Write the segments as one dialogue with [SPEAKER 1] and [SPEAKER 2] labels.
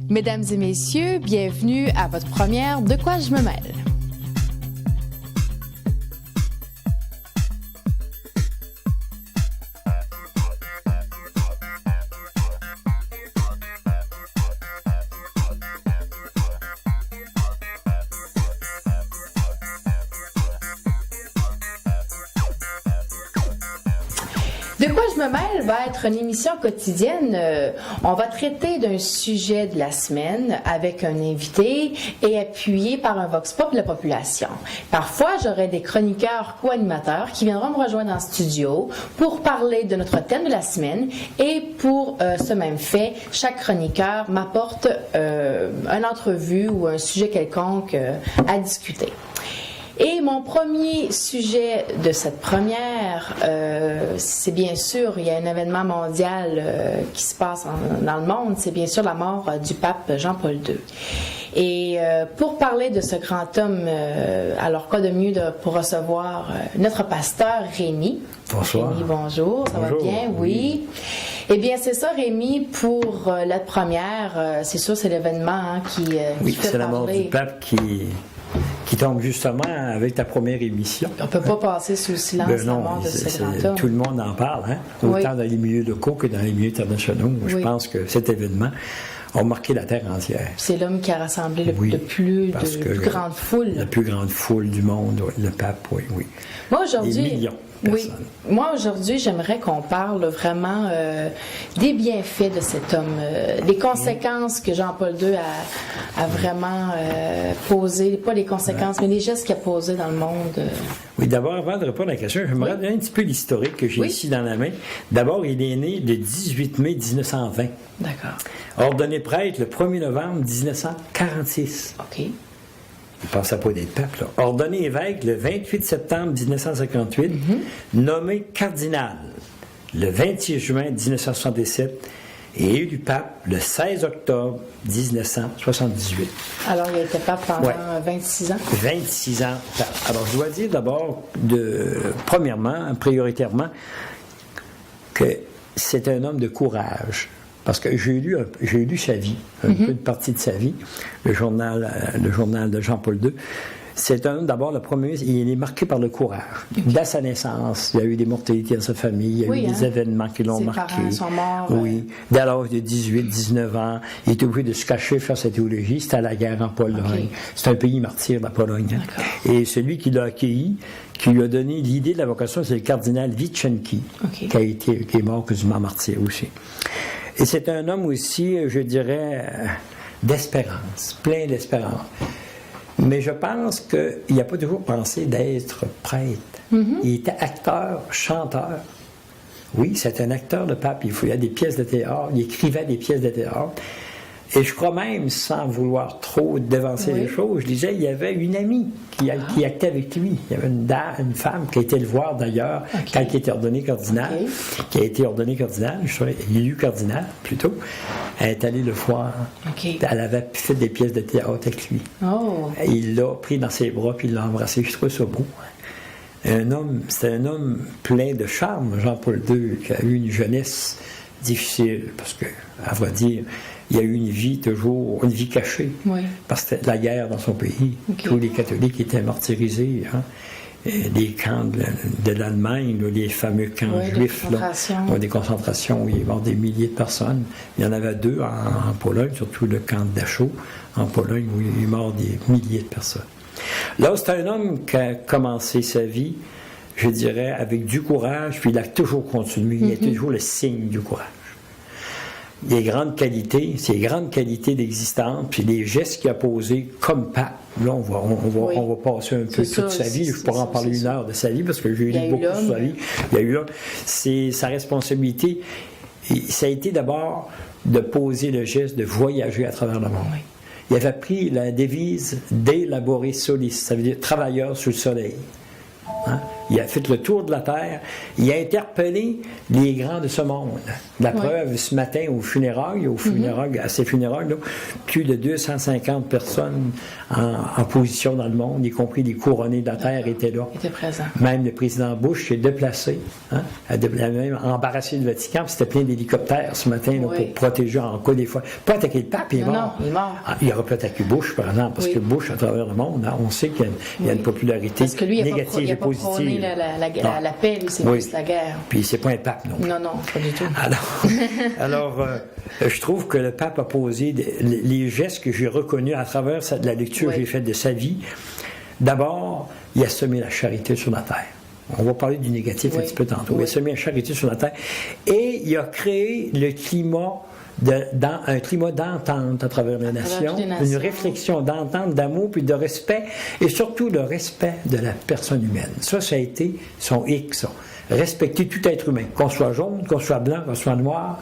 [SPEAKER 1] Mesdames et messieurs, bienvenue à votre première De quoi je me mêle. De quoi je me mêle va être une émission quotidienne. On va traiter d'un sujet de la semaine avec un invité et appuyé par un vox pop de la population. Parfois, j'aurai des chroniqueurs co-animateurs qui viendront me rejoindre en studio pour parler de notre thème de la semaine et pour ce même fait, chaque chroniqueur m'apporte une entrevue ou un sujet quelconque à discuter. Et mon premier sujet de cette première, c'est bien sûr, il y a un événement mondial qui se passe dans le monde, c'est bien sûr la mort du pape Jean-Paul II. Et pour parler de ce grand homme, alors quoi de mieux pour recevoir notre pasteur Rémi.
[SPEAKER 2] Bonsoir.
[SPEAKER 1] Rémi, bonjour, ça
[SPEAKER 2] bonjour.
[SPEAKER 1] Va bien? Oui. Eh bien, c'est ça, Rémi, pour la première, c'est sûr, c'est l'événement qui
[SPEAKER 2] oui,
[SPEAKER 1] fait
[SPEAKER 2] c'est la mort
[SPEAKER 1] parler.
[SPEAKER 2] du pape qui tombe justement avec ta première émission.
[SPEAKER 1] On ne peut pas passer sous silence la mort de ce grand homme.
[SPEAKER 2] Tout le monde en parle, hein? Autant dans les milieux locaux que dans les milieux internationaux. Oui. Je pense que cet événement a marqué la terre entière.
[SPEAKER 1] C'est l'homme qui a rassemblé la plus grande foule.
[SPEAKER 2] La plus grande foule du monde, le pape, oui.
[SPEAKER 1] Moi, aujourd'hui,
[SPEAKER 2] des millions de personnes.
[SPEAKER 1] Moi, aujourd'hui, j'aimerais qu'on parle vraiment des bienfaits de cet homme, des conséquences que Jean-Paul II a vraiment posées, pas les conséquences, mais les gestes qu'il a posés dans le monde.
[SPEAKER 2] Oui, d'abord, avant de répondre à la question, j'aimerais donner un petit peu l'historique que j'ai ici dans la main. D'abord, il est né le 18 mai 1920.
[SPEAKER 1] D'accord.
[SPEAKER 2] Ordonné prêtre le 1er novembre 1946.
[SPEAKER 1] OK.
[SPEAKER 2] Il ne pensait pas d'être pape, là. Ordonné évêque le 28 septembre 1958, nommé cardinal le 26 juin 1967 et élu pape le 16 octobre 1978.
[SPEAKER 1] Alors, il a été pape pendant 26 ans?
[SPEAKER 2] 26 ans pape. Alors, je dois dire d'abord, premièrement, prioritairement, que c'est un homme de courage. Parce que j'ai lu sa vie, un peu de partie de sa vie, le journal de Jean-Paul II. C'est un homme, d'abord, le premier, il est marqué par le courage. Dès sa naissance, il y a eu des mortalités dans sa famille, il y a eu des événements qui l'ont marqué.
[SPEAKER 1] Ses parents sont morts.
[SPEAKER 2] Oui. Dès l'âge de 18-19 ans, il était obligé de se cacher, faire sa théologie. C'était à la guerre en Pologne. C'est un pays martyr, la Pologne. Et celui qui l'a accueilli, qui lui a donné l'idée de la vocation, c'est le cardinal Witschenki, qui est mort quasiment martyr aussi. Et c'est un homme aussi, je dirais, d'espérance, plein d'espérance. Mais je pense qu'il n'a pas toujours pensé d'être prêtre. Il était acteur, chanteur. Oui, c'est un acteur de pape. Il faisait des pièces de théâtre, il écrivait des pièces de théâtre. Et je crois même, sans vouloir trop dévancer les choses, je disais, il y avait une amie qui actait avec lui. Il y avait une femme qui a été le voir d'ailleurs quand il était ordonné cardinal, qui a été ordonné cardinal, élu cardinal plutôt. Elle est allée le voir. Elle avait fait des pièces de théâtre avec lui. Il l'a pris dans ses bras puis il l'a embrassé. Je trouve ça beau. C'est un homme plein de charme, Jean-Paul II, qui a eu une jeunesse difficile, parce que, à vrai dire, il y a eu une vie cachée, parce que c'était la guerre dans son pays. Tous les catholiques étaient martyrisés. Les camps de l'Allemagne, les fameux camps juifs, des concentrations où il y avait des milliers de personnes. Il y en avait 2 en Pologne, surtout le camp de Dachau, en Pologne, où il est mort des milliers de personnes. Là, c'est un homme qui a commencé sa vie, je dirais, avec du courage, puis il a toujours continué. Il a toujours le signe du courage. Les grandes qualités, ses grandes qualités d'existence, puis les gestes qu'il a posés comme pape. Là, on va passer un peu toute sa vie. Je pourrais en parler 1 heure de sa vie, parce que j'ai lu beaucoup sur sa vie. Il y a eu là. C'est sa responsabilité. Et ça a été d'abord de poser le geste de voyager à travers le monde. Il avait pris la devise « De labore solis », ça veut dire « travailleur sous le soleil ». il a fait le tour de la Terre, il a interpellé les grands de ce monde. La preuve, ce matin, à ses funérailles, là, plus de 250 personnes en position dans le monde, y compris les couronnés de la Terre, étaient là.
[SPEAKER 1] Étaient présents.
[SPEAKER 2] Même le président Bush s'est déplacé, a même embarrassé le Vatican, puis c'était plein d'hélicoptères ce matin là, pour protéger en cas des fois. Pas attaquer le pape, il est mort.
[SPEAKER 1] Non, il est mort.
[SPEAKER 2] Il aurait pu attaquer Bush, par exemple, parce que Bush, à travers le monde, on sait qu'il y a une popularité
[SPEAKER 1] parce que lui,
[SPEAKER 2] négative et positive.
[SPEAKER 1] Il n'a pas prôné la paix, lui, c'est plus la guerre.
[SPEAKER 2] Puis c'est pas un pape, non.
[SPEAKER 1] Non, pas du tout.
[SPEAKER 2] Alors je trouve que le pape a posé les gestes que j'ai reconnus à travers la lecture que j'ai faite de sa vie. D'abord, il a semé la charité sur la terre. On va parler du négatif un petit peu tantôt. Il a semé la charité sur la terre. Et il a créé le climat un climat d'entente à travers les nations, une réflexion d'entente, d'amour, puis de respect, et surtout le respect de la personne humaine. Ça a été son hic, ça. Respecter tout être humain, qu'on soit jaune, qu'on soit blanc, qu'on soit noir.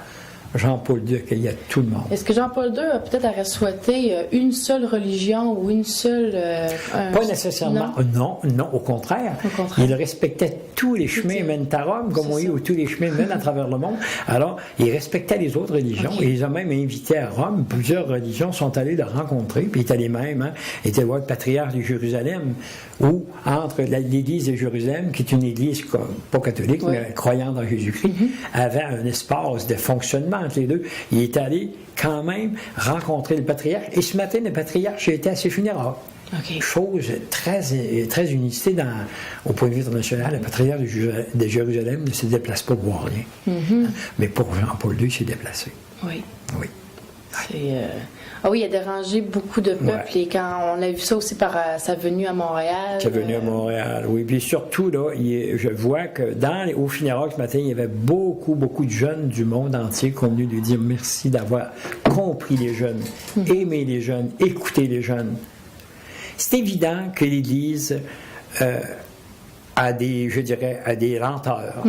[SPEAKER 2] Jean-Paul II accueillait tout le monde.
[SPEAKER 1] Est-ce que Jean-Paul II a peut-être souhaité une seule religion ou une seule...
[SPEAKER 2] Pas nécessairement. Non, au contraire. Il respectait tous les chemins mènent à Rome, comme on dit, ou tous les chemins mènent à travers le monde. Alors, il respectait les autres religions. Et ils ont même invité à Rome. Plusieurs religions sont allées le rencontrer. Puis il est allé même, il était voir le patriarche de Jérusalem, où, entre l'église de Jérusalem, qui est une église pas catholique, mais croyante en Jésus-Christ, avait un espace de fonctionnement entre les deux. Il est allé quand même rencontrer le patriarche. Et ce matin, le patriarche était à ses funérailles. Chose très unicité au point de vue international. Le patriarche de Jérusalem ne se déplace pas pour voir rien. Mais pour Jean-Paul II, il s'est déplacé.
[SPEAKER 1] Oui. Il a dérangé beaucoup de peuples et quand on a vu ça aussi par sa venue à Montréal.
[SPEAKER 2] Sa venue à Montréal, oui. Puis surtout, là, je vois que au funérailles ce matin, il y avait beaucoup de jeunes du monde entier qui sont venus lui dire merci d'avoir compris les jeunes, aimé les jeunes, écouté les jeunes. C'est évident que l'Église a des lenteurs.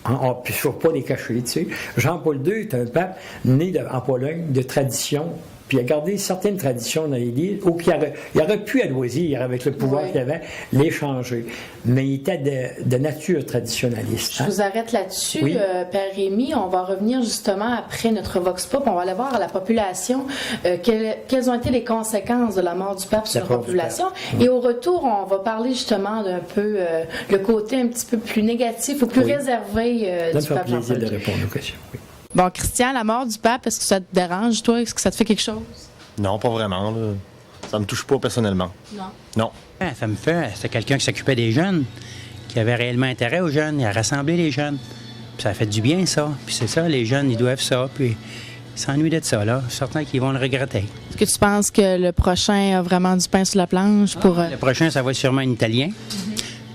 [SPEAKER 2] On ne faut pas les cacher, tu sais. Jean-Paul II est un pape né en Pologne de tradition, puis il a gardé certaines traditions dans l'Église, où il aurait pu à loisir, avec le pouvoir qu'il avait, les changer. Mais il était de nature traditionnaliste.
[SPEAKER 1] Je vous arrête là-dessus, Père Rémy. On va revenir justement après notre Vox Pop. On va aller voir à la population quelles ont été les conséquences de la mort du pape sur la population. Et au retour, on va parler justement d'un peu le côté un petit peu plus négatif ou plus réservé du pape.
[SPEAKER 2] Ça me fait plaisir de répondre aux questions. Oui.
[SPEAKER 1] Bon, Christian, la mort du pape, est-ce que ça te dérange, toi? Est-ce que ça te fait quelque chose?
[SPEAKER 3] Non, pas vraiment. Là. Ça me touche pas personnellement. Non.
[SPEAKER 4] Ça me fait. C'est quelqu'un qui s'occupait des jeunes, qui avait réellement intérêt aux jeunes. Il a rassemblé les jeunes. Puis ça fait du bien, ça. Puis c'est ça, les jeunes, ils doivent ça. Puis ils s'ennuient de ça, là. Certains qui vont le regretter.
[SPEAKER 1] Est-ce que tu penses que le prochain a vraiment du pain sur la planche pour...
[SPEAKER 4] Le prochain, ça va être sûrement un Italien.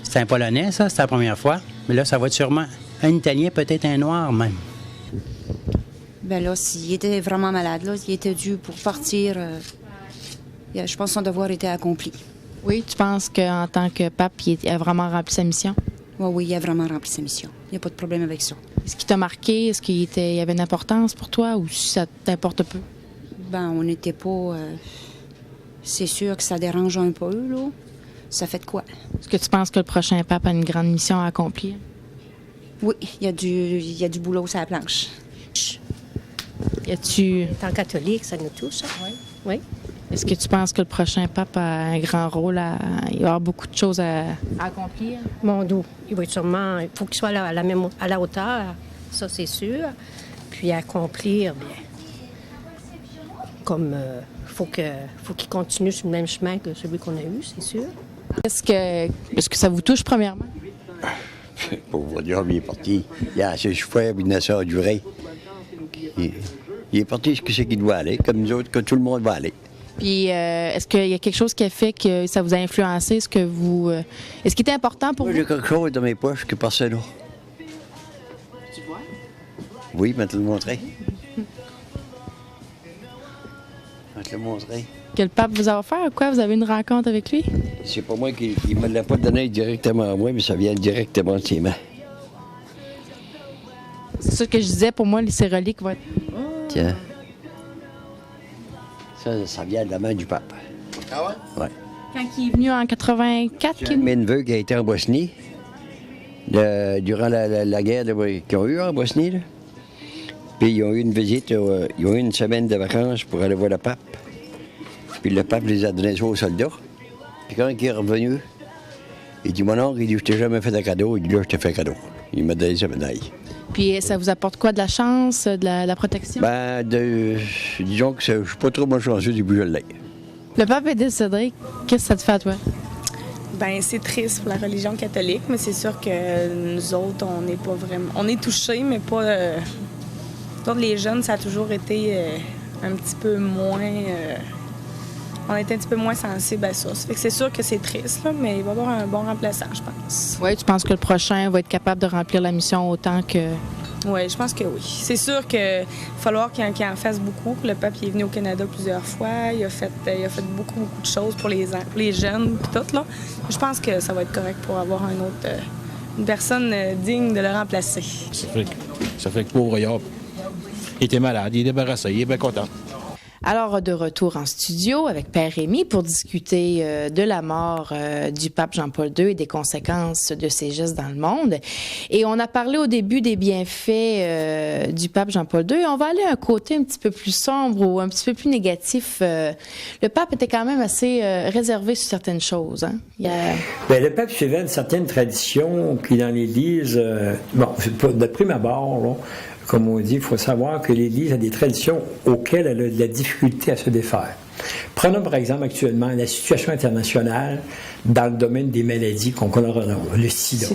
[SPEAKER 4] C'est un Polonais, ça. C'était la première fois. Mais là, ça va être sûrement un Italien, peut-être un Noir, même.
[SPEAKER 5] Ben là, s'il était vraiment malade, là, il était dû pour partir. Je pense que son devoir était accompli.
[SPEAKER 1] Oui, tu penses qu'en tant que pape, il a vraiment rempli sa mission?
[SPEAKER 5] Oui, il a vraiment rempli sa mission. Il n'y a pas de problème avec ça.
[SPEAKER 1] Est-ce qu'il t'a marqué? Est-ce qu'il y avait une importance pour toi ou ça t'importe peu?
[SPEAKER 5] Ben, on n'était pas... c'est sûr que ça dérange un peu, là. Ça fait de quoi?
[SPEAKER 1] Est-ce que tu penses que le prochain pape a une grande mission à accomplir?
[SPEAKER 5] Oui, il y a du boulot sur la planche.
[SPEAKER 1] Y a-tu...
[SPEAKER 6] Étant catholique, ça nous touche. Oui.
[SPEAKER 1] Est-ce que tu penses que le prochain pape a un grand rôle il va y avoir beaucoup de choses à accomplir?
[SPEAKER 6] Mon dos, il va sûrement... Il faut qu'il soit là, à la hauteur, ça c'est sûr. Puis accomplir, bien... Comme... faut qu'il continue sur le même chemin que celui qu'on a eu, c'est sûr.
[SPEAKER 1] Est-ce que ça vous touche, premièrement?
[SPEAKER 7] Pour vous dire, il est parti. Il y a assez souffert, puis ça a duré. Il est parti ce que c'est qu'il doit aller, comme nous autres, que tout le monde va aller.
[SPEAKER 1] Puis, est-ce qu'il y a quelque chose qui a fait que ça vous a influencé? Est-ce qu'il était important pour vous?
[SPEAKER 7] J'ai quelque chose dans mes poches que personne n'a.
[SPEAKER 1] Tu vois?
[SPEAKER 7] Oui, je vais te le montrer. Je vais te le montrer.
[SPEAKER 1] Que le pape vous a offert ou quoi? Vous avez une rencontre avec lui?
[SPEAKER 7] C'est pas moi qui ne me l'a pas donné directement à moi, mais ça vient directement de ses mains.
[SPEAKER 1] C'est ça que je disais, pour moi, ces reliques vont être...
[SPEAKER 7] Tiens. Ça vient de la main du pape.
[SPEAKER 3] Ah ouais?
[SPEAKER 7] Ouais.
[SPEAKER 1] Quand il est venu en 84...
[SPEAKER 7] J'ai un neveu qui a été en Bosnie. durant la guerre qu'ils ont eue en Bosnie. Là. Puis ils ont eu une visite, ils ont eu une semaine de vacances pour aller voir le pape. Puis le pape les a donnés ça aux soldats. Puis quand il est revenu, il dit, mon oncle, il dit, je t'ai jamais fait de cadeau. Il dit, là, je t'ai fait un cadeau. Il m'a donné sa médaille.
[SPEAKER 1] Puis ça vous apporte quoi? De la chance, de la protection?
[SPEAKER 7] Ben, disons que je ne suis pas trop malchanceux depuis que je l'ai.
[SPEAKER 1] Le pape est décédé. Qu'est-ce que ça te fait à toi?
[SPEAKER 8] Ben c'est triste pour la religion catholique, mais c'est sûr que nous autres, on n'est pas vraiment... On est touchés, mais pas... Donc les jeunes, ça a toujours été un petit peu moins... on était un petit peu moins sensibles à ça. Ça fait que c'est sûr que c'est triste, là, mais il va y avoir un bon remplaçant, je pense.
[SPEAKER 1] Oui, tu penses que le prochain va être capable de remplir la mission autant que...
[SPEAKER 8] Oui, je pense que oui. C'est sûr qu'il va falloir qu'il en fasse beaucoup. Le pape est venu au Canada plusieurs fois. Il a fait beaucoup de choses pour les jeunes et tout, là. Je pense que ça va être correct pour avoir une personne digne de le remplacer.
[SPEAKER 9] Ça fait que pauvre Yop, il était malade, il est débarrassé, il est bien content.
[SPEAKER 1] Alors, de retour en studio avec Père Rémy pour discuter de la mort du pape Jean-Paul II et des conséquences de ses gestes dans le monde. Et on a parlé au début des bienfaits du pape Jean-Paul II. On va aller à un côté un petit peu plus sombre ou un petit peu plus négatif. Le pape était quand même assez réservé sur certaines choses. Hein?
[SPEAKER 2] Le pape suivait une certaine tradition qui, dans l'Église, de prime abord, là, comme on dit, il faut savoir que l'Église a des traditions auxquelles elle a de la difficulté à se défaire. Prenons par exemple actuellement la situation internationale dans le domaine des maladies qu'on connaît, le sida,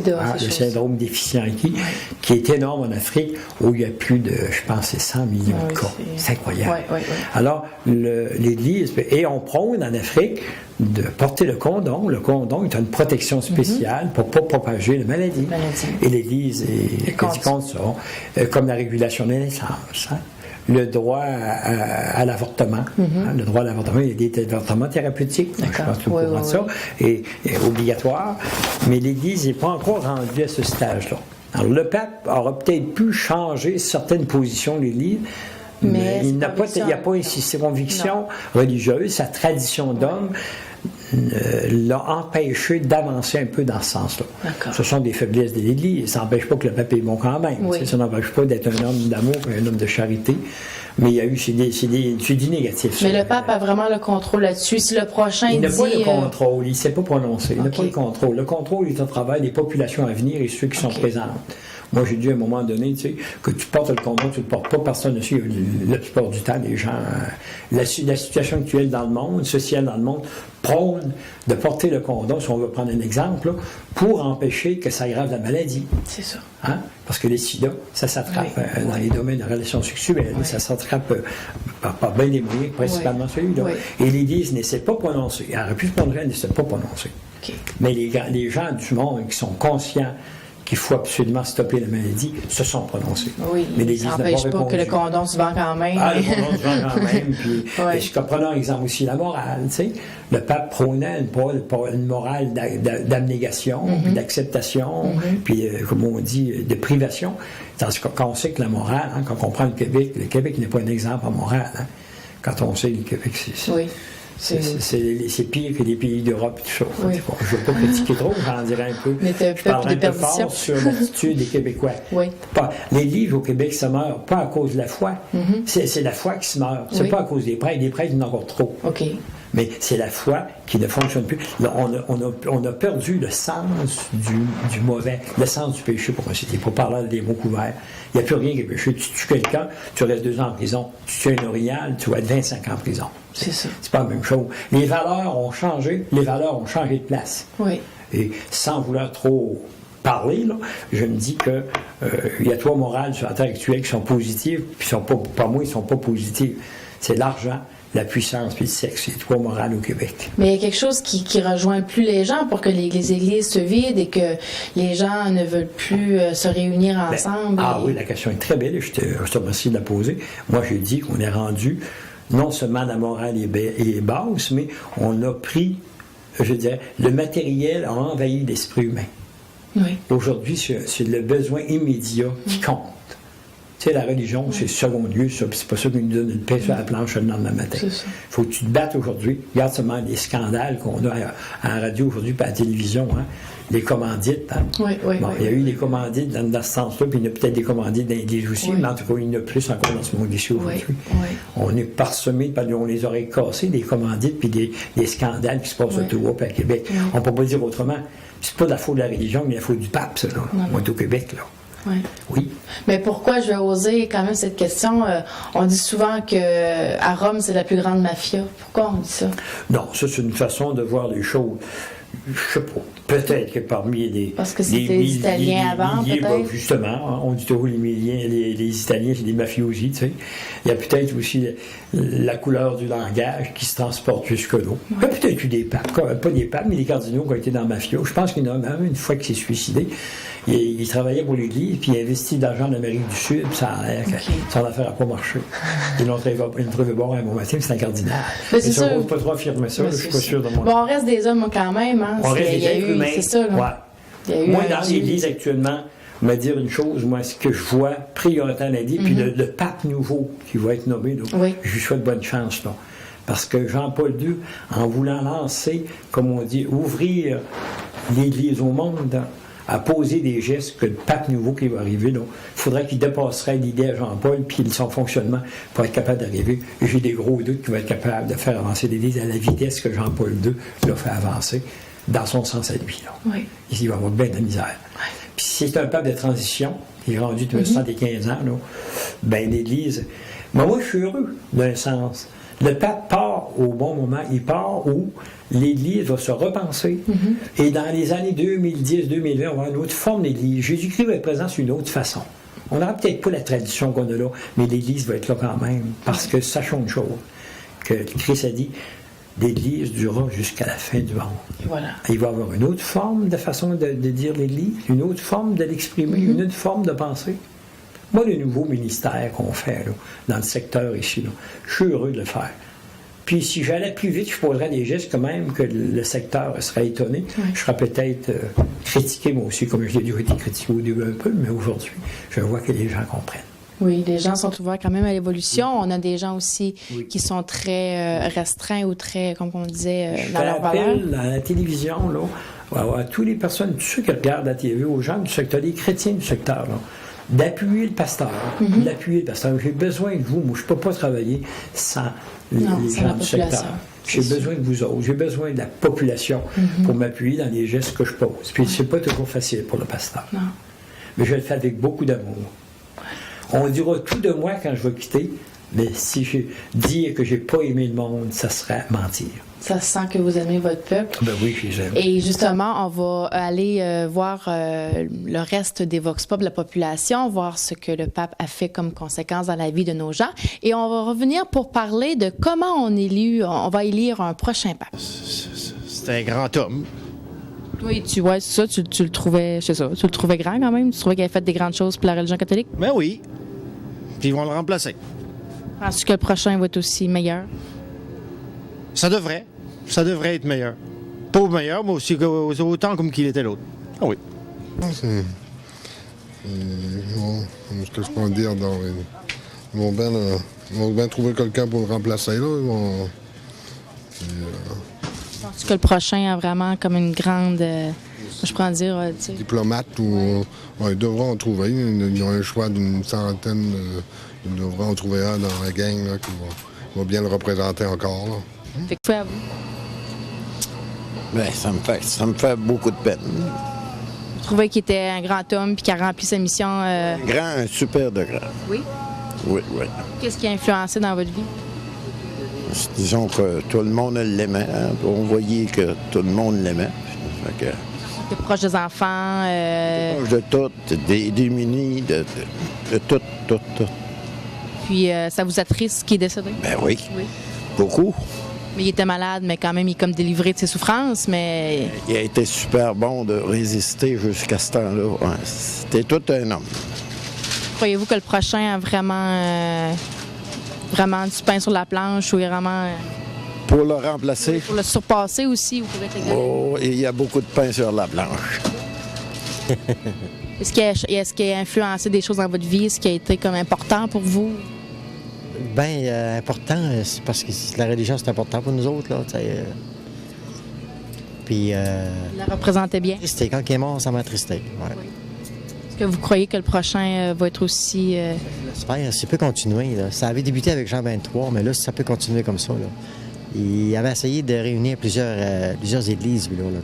[SPEAKER 2] le syndrome déficient qui est énorme en Afrique, où il y a plus de, je pense, 100 millions de cas. C'est incroyable. Alors, l'Église, et on prône en Afrique de porter le condom. Le condom est une protection spéciale pour ne pas propager la maladie. Et l'Église est contre ça, comme la régulation des naissances. Hein? Le droit à l'avortement. Le droit à l'avortement, il y a des avortements thérapeutiques. Je pense que vous courant de ça. Et obligatoire. Mais l'Église n'est pas encore rendue à ce stage-là. Alors, le pape aura peut-être pu changer certaines positions de l'Église, mais il n'a pas insisté. Ses convictions religieuses, sa tradition d'homme, l'a empêché d'avancer un peu dans ce sens-là. Ce sont des faiblesses de l'Église. Ça n'empêche pas que le pape est bon quand même. Ça n'empêche pas d'être un homme d'amour et un homme de charité. Mais il y a eu, c'est du négatif.
[SPEAKER 1] Mais le pape a vraiment le contrôle là-dessus. Si le prochain
[SPEAKER 2] il n'a pas le contrôle, il ne s'est pas prononcé. Il n'a pas le contrôle. Le contrôle est au travail des populations à venir et ceux qui sont présentes. Moi, j'ai dit à un moment donné, tu sais, que tu portes le condom, tu ne le portes pas, personne ne sait. La plupart du temps, les gens... La situation actuelle dans le monde, sociale dans le monde, prône de porter le condom, si on veut prendre un exemple, là, pour empêcher que ça aggrave la maladie. C'est ça. Hein? Parce que les sida, ça s'attrape dans les domaines de relations sexuelles. Ça s'attrape par bien des moyens, principalement celui-là. Et l'Église ne s'est pas prononcée. Elle aurait pu se prononcer, elle ne s'est pas prononcée. Mais les gens du monde qui sont conscients qu'il faut absolument stopper la maladie, se sont prononcés.
[SPEAKER 1] Mais ça n'empêche pas que le condom se vend quand même.
[SPEAKER 2] Le condom se vend quand même. Puis, prenons exemple aussi la morale. Tu sais, le pape prônait une morale d'abnégation, puis d'acceptation, puis, comme on dit, de privation. Tandis que quand on sait que la morale, quand on prend le Québec n'est pas un exemple en morale. Hein. Quand on sait que le Québec, c'est pire que les pays d'Europe et tout ça. Je ne veux pas critiquer trop, j'en dirais un peu.
[SPEAKER 1] Mais
[SPEAKER 2] je parle un peu fort sur l'attitude des Québécois. Les livres au Québec, ça meurt pas à cause de la foi. C'est la foi qui se meurt. C'est pas à cause des prêtres. Des prêtres, il y en a encore trop. Mais c'est la foi qui ne fonctionne plus. Là, on a perdu le sens du mauvais, le sens du péché pour citer, pour parler des mots couverts. Il n'y a plus rien qui est péché. Tu tues quelqu'un, tu restes 2 ans en prison. Tu tues un orignal, tu vas être 25 ans en prison. C'est ça. C'est pas la même chose. Les valeurs ont changé de place. Et sans vouloir trop parler, là, je me dis que il y a 3 morales sur la terre actuelle qui sont positives, puis pour moi, ils ne sont pas positives. C'est l'argent, la puissance puis le sexe, c'est 3 morales au Québec.
[SPEAKER 1] Mais il y a quelque chose qui rejoint plus les gens pour que les églises se vident et que les gens ne veulent plus se réunir ensemble.
[SPEAKER 2] Oui, la question est très belle, je te remercie de la poser. Moi, j'ai dit qu'on est rendu, non seulement la morale est basse, mais on a pris, je dirais, le matériel a envahi l'esprit humain. Aujourd'hui, c'est le besoin immédiat qui compte. Tu sais, la religion, c'est second lieu, ça, puis c'est pas ça qui nous donne une paix sur la planche le lendemain matin. Il faut que tu te battes aujourd'hui. Regarde seulement les scandales qu'on a à la radio aujourd'hui, puis à la télévision, hein. Les commandites. Hein.
[SPEAKER 1] Oui.
[SPEAKER 2] Il y a eu des commandites dans ce sens-là, puis il y en a peut-être des commandites dans l'Église aussi, mais en tout cas, il y en a plus encore dans ce monde ici aujourd'hui. On est parsemés, on les oreilles cassées, des commandites, puis des scandales qui se passent autour à Québec. On ne peut pas dire autrement. C'est pas de la faute de la religion, mais la faute du pape, ça, là. On est au Québec, là. Oui.
[SPEAKER 1] Mais pourquoi je vais oser quand même cette question? On dit souvent qu'à Rome, c'est la plus grande mafia. Pourquoi on dit ça?
[SPEAKER 2] Non, ça, c'est une façon de voir les choses. Je sais pas. Peut-être que parmi les...
[SPEAKER 1] Parce que c'était les Italiens avant, peut-être?
[SPEAKER 2] Justement, on dit toujours les Italiens, c'est des mafiosi, tu sais. Il y a peut-être aussi la couleur du langage qui se transporte jusque-là. Il y a peut-être eu des papes, pas des papes, mais des cardinaux qui ont été dans la mafia. Je pense qu'il y en a même une fois qu'il s'est suicidé. Il travaillait pour l'Église, puis il a investi de l'argent en Amérique du Sud, puis ça a l'air que son affaire n'a pas marché. Ils l'ont trouvé bon un bon matin, c'est un cardinal. Mais ça, on ne peut pas trop affirmer ça, je ne suis pas sûr de moi.
[SPEAKER 1] Bon, on reste des hommes quand même. Hein,
[SPEAKER 2] on reste des êtres humains.
[SPEAKER 1] C'est ça, là.
[SPEAKER 2] Ouais. Moi, dans l'Église actuellement, me dire une chose, moi, ce que je vois prioritairement dans l'Église, puis le pape nouveau qui va être nommé, là, je lui souhaite bonne chance, là. Parce que Jean-Paul II, en voulant lancer, comme on dit, ouvrir l'Église au monde, à poser des gestes que le pape nouveau qui va arriver, il faudrait qu'il dépasserait l'idée à Jean-Paul puis son fonctionnement pour être capable d'arriver. Et j'ai des gros doutes qu'il va être capable de faire avancer l'Église à la vitesse que Jean-Paul II l'a fait avancer, dans son sens à lui. Il va avoir bien de la misère. Puis si c'est un pape de transition, il est rendu de 75 ans, l'Église... Mais moi, je suis heureux, d'un sens. Le pape part au bon moment, il part où l'Église va se repenser. Et dans les années 2010-2020, on va avoir une autre forme d'Église. Jésus-Christ va être présent sur une autre façon. On n'aura peut-être pas la tradition qu'on a là, mais l'Église va être là quand même. Parce que sachons une chose, que Christ a dit, l'Église durera jusqu'à la fin du monde.
[SPEAKER 1] Et voilà.
[SPEAKER 2] Il va y avoir une autre forme de façon de dire l'Église, une autre forme de l'exprimer, une autre forme de penser. Moi, le nouveau ministère qu'on fait là, dans le secteur ici, je suis heureux de le faire. Puis si j'allais plus vite, je poserais des gestes quand même que le secteur serait étonné. Je serais peut-être critiqué, moi aussi, comme je l'ai déjà été critiqué au début un peu, mais aujourd'hui, je vois que les gens comprennent.
[SPEAKER 1] Oui, les gens sont ouverts quand même à l'évolution. On a des gens aussi qui sont très restreints ou très, comme on disait, dans leur valeur.
[SPEAKER 2] Je fais appel à la télévision, à toutes les personnes, tous ceux qui regardent la TV, aux gens du secteur, les chrétiens du secteur, d'appuyer le pasteur. D'appuyer le pasteur. J'ai besoin de vous. Moi, je ne peux pas travailler sans les gens du secteur. J'ai besoin de vous autres. J'ai besoin de la population pour m'appuyer dans les gestes que je pose. Puis, c'est pas toujours facile pour le pasteur.
[SPEAKER 1] Non.
[SPEAKER 2] Mais je le fais avec beaucoup d'amour. On dira tout de moi quand je vais quitter, mais si je dis que j'ai pas aimé le monde, ça serait mentir.
[SPEAKER 1] Ça sent que vous aimez votre peuple.
[SPEAKER 2] Ben oui, j'aime.
[SPEAKER 1] Et justement, on va aller voir le reste des vox pop de la population, voir ce que le pape a fait comme conséquence dans la vie de nos gens. Et on va revenir pour parler de comment on va élire un prochain pape.
[SPEAKER 3] C'est un grand homme.
[SPEAKER 1] Oui, tu le trouvais, tu le trouvais grand quand même? Tu trouvais qu'il avait fait des grandes choses pour la religion catholique?
[SPEAKER 3] Ben oui. Puis ils vont le remplacer.
[SPEAKER 1] Penses-tu que le prochain va être aussi meilleur?
[SPEAKER 3] Ça devrait. Ça devrait être meilleur. Pas meilleur, mais aussi autant comme qu'il était l'autre. Ah oui.
[SPEAKER 10] Ce que je peux dire, ils vont bien trouver quelqu'un pour le remplacer. Là.
[SPEAKER 1] Penses-tu que le prochain a vraiment comme une grande... je pourrais en dire...
[SPEAKER 10] diplomate, ils devront en trouver. Ils ont un choix d'une centaine. Ils devront en trouver un dans la gang là, qui va bien le représenter encore. Là.
[SPEAKER 1] Fait que à vous.
[SPEAKER 11] Bien, ça me fait beaucoup de peine.
[SPEAKER 1] Vous trouvez qu'il était un grand homme puis qu'il a rempli sa mission?
[SPEAKER 11] Un super de grand.
[SPEAKER 1] Oui?
[SPEAKER 11] Oui.
[SPEAKER 1] Qu'est-ce qui a influencé dans votre vie?
[SPEAKER 11] Disons que tout le monde l'aimait. Hein? On voyait que tout le monde l'aimait.
[SPEAKER 1] Il était proche des enfants?
[SPEAKER 11] Proche de tout, des démunis, de tout.
[SPEAKER 1] Puis ça vous attriste qu'il est décédé?
[SPEAKER 11] Ben oui. Beaucoup.
[SPEAKER 1] Mais il était malade, mais quand même, il est comme délivré de ses souffrances, mais...
[SPEAKER 11] Il a été super bon de résister jusqu'à ce temps-là. Ouais, c'était tout un homme.
[SPEAKER 1] Croyez-vous que le prochain a vraiment du pain sur la planche ou vraiment...
[SPEAKER 11] Pour le remplacer?
[SPEAKER 1] Pour le surpasser aussi ou pour être égal?
[SPEAKER 11] Oh, il y a beaucoup de pain sur la planche.
[SPEAKER 1] Est-ce qu'il a influencé des choses dans votre vie? Est-ce qui a été comme important pour vous?
[SPEAKER 3] Bien, important, c'est parce que la religion, c'est important pour nous autres, là, tu sais. Puis...
[SPEAKER 1] Il la représentait bien?
[SPEAKER 3] Attristé. Quand il est mort, ça m'a attristé, ouais.
[SPEAKER 1] Est-ce que vous croyez que le prochain va être aussi...
[SPEAKER 3] J'espère, ça peut continuer, là. Ça avait débuté avec Jean 23, mais là, ça peut continuer comme ça, là. Il avait essayé de réunir plusieurs églises, lui, là.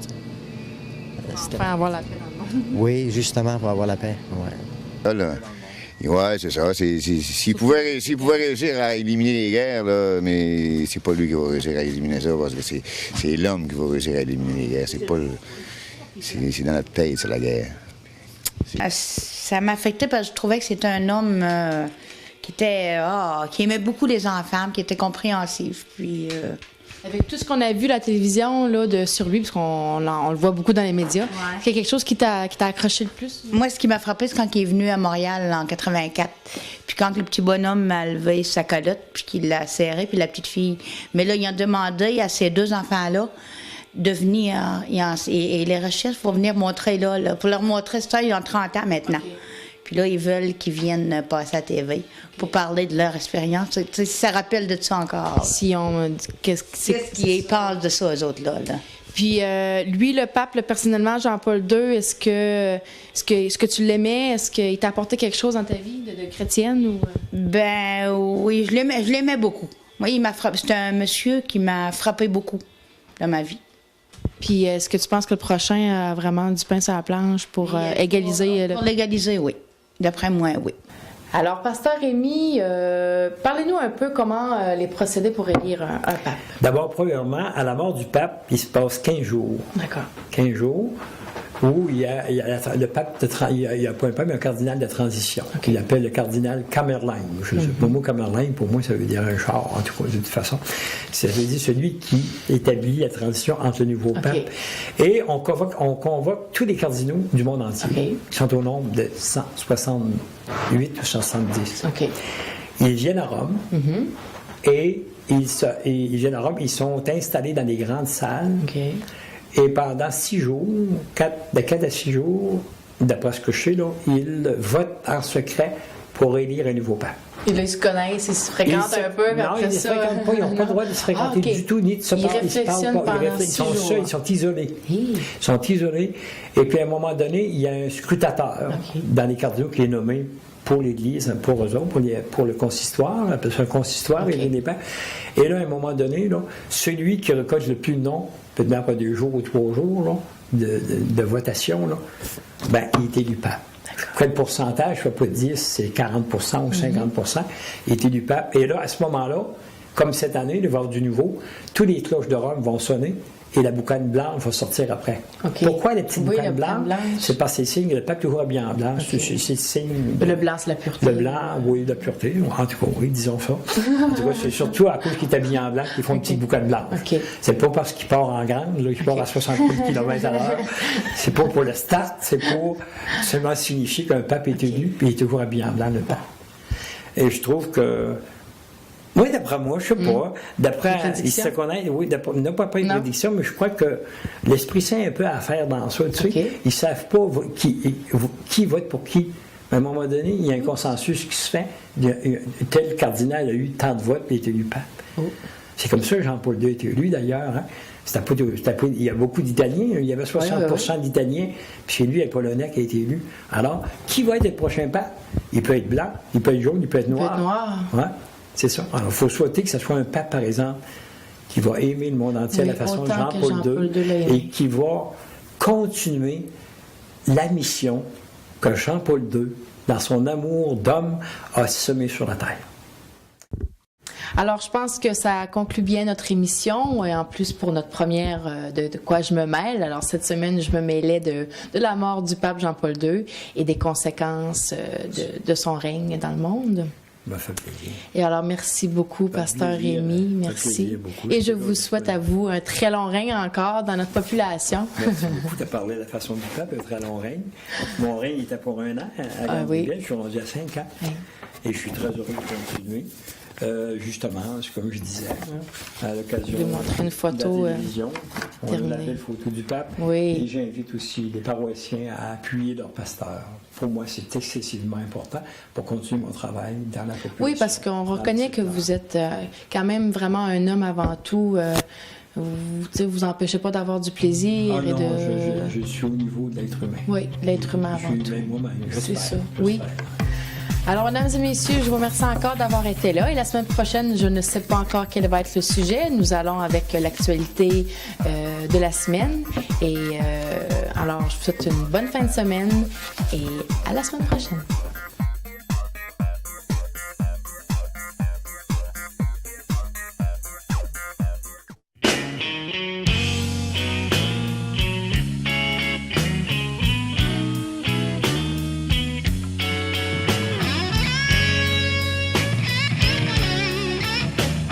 [SPEAKER 1] Enfin, avoir la paix dans le monde.
[SPEAKER 3] Oui, justement, pour avoir la paix, ouais.
[SPEAKER 12] Là, ouais, c'est ça. S'il pouvait réussir à éliminer les guerres, là, mais c'est pas lui qui va réussir à éliminer ça, parce que c'est l'homme qui va réussir à éliminer les guerres. C'est pas c'est dans notre tête, c'est la guerre.
[SPEAKER 13] Ça m'affectait parce que je trouvais que c'était un homme qui aimait beaucoup les enfants, qui était compréhensif. Puis,
[SPEAKER 1] avec tout ce qu'on a vu à la télévision là, sur lui, parce qu'on le voit beaucoup dans les médias, est-ce qu'il y a quelque chose qui t'a accroché le plus?
[SPEAKER 13] Moi, ce qui m'a frappé, c'est quand il est venu à Montréal en 84. Puis quand le petit bonhomme a levé sa calotte, puis qu'il l'a serré, puis la petite fille. Mais là, il a demandé à ces deux enfants-là de venir, et les recherches pour venir montrer là, pour leur montrer ça, ils ont 30 ans maintenant. Okay. Puis là, ils veulent qu'ils viennent passer à la TV pour parler de leur expérience. Si ça rappelle de ça encore.
[SPEAKER 1] Si on... Qu'est-ce
[SPEAKER 13] qu'ils parlent de ça, eux autres, là.
[SPEAKER 1] Puis lui, le pape, personnellement, Jean-Paul II, est-ce que tu l'aimais? Est-ce qu'il t'a apporté quelque chose dans ta vie de chrétienne? Ou...
[SPEAKER 13] Ben oui, je l'aimais beaucoup. Oui, il m'a frappé. C'est un monsieur qui m'a frappé beaucoup dans ma vie.
[SPEAKER 1] Puis est-ce que tu penses que le prochain a vraiment du pain sur la planche pour égaliser?
[SPEAKER 13] Pour l'égaliser, oui. D'après moi, oui.
[SPEAKER 1] Alors, Pasteur Rémy, parlez-nous un peu comment les procédés pour élire un pape.
[SPEAKER 2] D'abord, premièrement, à la mort du pape, il se passe 15 jours.
[SPEAKER 1] D'accord.
[SPEAKER 2] 15 jours où il y a le pape, il y a pas un pape, mais un cardinal de transition, qu'il appelle le cardinal Kammerlein. Je sais pas, le mot Kammerlein, pour moi, ça veut dire un char, en tout cas, de toute façon. Ça veut dire celui qui établit la transition entre le nouveau pape. Et on convoque tous les cardinaux du monde entier, qui sont au nombre de 168 ou 170. Ils viennent à Rome, et ils viennent à Rome, ils sont installés dans des grandes salles. Et pendant 6 jours, de 4 à 6 jours, d'après ce que je sais, là, ils votent en secret pour élire un nouveau pape.
[SPEAKER 1] Et là, ils se connaissent, ils se fréquentent un peu.
[SPEAKER 2] Non, ils ne se fréquentent pas, ils n'ont pas le droit de se fréquenter du tout, ni de se parler. Ils sont seuls, ils sont isolés. Ils sont isolés. Et puis, à un moment donné, il y a un scrutateur dans les cardinaux qui est nommé pour l'Église, pour eux autres, pour le consistoire, on appelle ça un consistoire, et les papes. Et là, à un moment donné, là, celui qui recoche le plus de noms, peut-être après 2 jours ou 3 jours là, de votation, là, ben, il est élu pape. Quel pourcentage, je ne vais pas te dire si c'est 40% ou 50%, il est élu pape. Et là, à ce moment-là, comme cette année, le voir du nouveau, tous les cloches de Rome vont sonner et la boucane blanche va sortir après. Pourquoi la petite boucane blanche? C'est parce que c'est signe, le pape toujours habillé en blanc. C'est signe.
[SPEAKER 1] Le blanc, c'est la pureté.
[SPEAKER 2] Le blanc, oui, la pureté. En tout cas, oui, disons ça. En tout cas, c'est surtout à cause qu'il est habillé en blanc qu'ils font une petite boucane blanche. C'est pas parce qu'il part en grande, là, qu'il part à 60 km/h. C'est pas pour le start, c'est pour seulement signifier qu'un pape est élu, puis il est toujours habillé en blanc, le pape. Et je trouve que. Oui, d'après moi, je ne sais pas. D'après, ils se connaissent, oui, non pas une prédiction, mais je crois que l'Esprit Saint a un peu à faire dans ça. Tu sais, ils ne savent pas qui vote pour qui. À un moment donné, il y a un consensus qui se fait. Tel cardinal a eu tant de votes et il est élu pape. C'est comme ça que Jean-Paul II a été élu, d'ailleurs. Hein. Il y a beaucoup d'Italiens. Il y avait 60% d'Italiens. Puis chez lui, il y a un Polonais qui a été élu. Alors, qui va être le prochain pape? Il peut être blanc, il peut être jaune, il peut être noir. Ouais. C'est ça. Alors, il faut souhaiter que ce soit un pape, par exemple, qui va aimer le monde entier à la façon de Jean-Paul II et qui va continuer la mission que Jean-Paul II, dans son amour d'homme, a semé sur la terre.
[SPEAKER 1] Alors, je pense que ça conclut bien notre émission. Et en plus, pour notre première de quoi je me mêle. Alors, cette semaine, je me mêlais de la mort du pape Jean-Paul II et des conséquences de son règne dans le monde.
[SPEAKER 2] Ça fait plaisir.
[SPEAKER 1] Et alors, merci beaucoup, Pasteur Rémy. Merci. Et je vous souhaite à vous un très long règne encore dans notre population.
[SPEAKER 2] Merci beaucoup de parler de la façon du pape, un très long règne. Mon règne était pour 1 an à Grande-Rivière. Je suis rendu à 5 ans. Et je suis très heureux de continuer. justement, comme je disais, à l'occasion
[SPEAKER 1] Je vais montrer une photo,
[SPEAKER 2] de la télévision, on a la
[SPEAKER 1] terminée.
[SPEAKER 2] belle photo du pape.
[SPEAKER 1] Oui.
[SPEAKER 2] Et j'invite aussi les paroissiens à appuyer leur pasteur. Pour moi, c'est excessivement important pour continuer mon travail dans la population.
[SPEAKER 1] Oui, parce qu'on reconnaît que vous êtes quand même vraiment un homme avant tout. Vous empêchez pas d'avoir du plaisir
[SPEAKER 2] Ah
[SPEAKER 1] et
[SPEAKER 2] non,
[SPEAKER 1] de...
[SPEAKER 2] je suis au niveau de l'être humain.
[SPEAKER 1] Oui, l'être humain
[SPEAKER 2] Je
[SPEAKER 1] avant
[SPEAKER 2] suis
[SPEAKER 1] tout.
[SPEAKER 2] humain moi-même.
[SPEAKER 1] C'est
[SPEAKER 2] j'espère,
[SPEAKER 1] ça, oui. Alors, mesdames et messieurs, je vous remercie encore d'avoir été là. Et la semaine prochaine, je ne sais pas encore quel va être le sujet. Nous allons avec l'actualité de la semaine. Et alors, je vous souhaite une bonne fin de semaine et à la semaine prochaine.